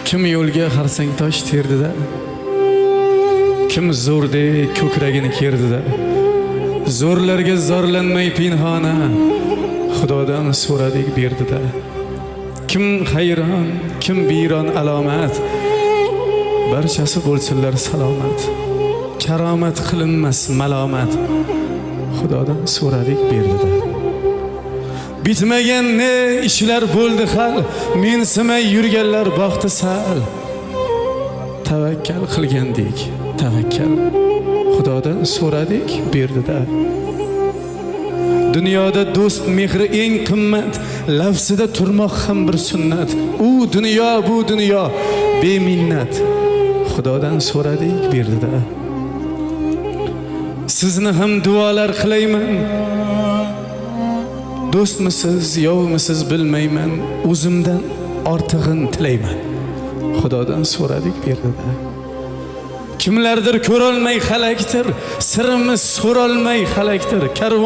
Kim yo'lga xarsang tosh terdida, kim zo'rdek ko'kragini kerdida, zo'rlarga zorlanmay pinhona Xudodan so'radik berdida. Kim hayron, kim biyron alomat, barchasi bo'lsinlar salomat. Karomat qilinmas malomat, Xudodan so'radik berdida. Bitmagan ne ishlar bo'ldi hal, mensimay yurganlar baxti sal. Tavakkal qilgandik, tavakkal Xudodan so'radik berdida. Dunyoda do'st mehri eng qimmat, lafzida turmoq ham bir sunnat. U dunyo bu dunyo beminnat, Xudodan so'radik berdida. Sizni ham duolar qilayman, do'stmisiz, yovmisiz bilmayman, o'zimdan ortig'in tilayman, Xudodan so'radik berdida. Kimlardir ko'rolmay xalakdir, sirimiz so'rolmay xalakdir. Karvon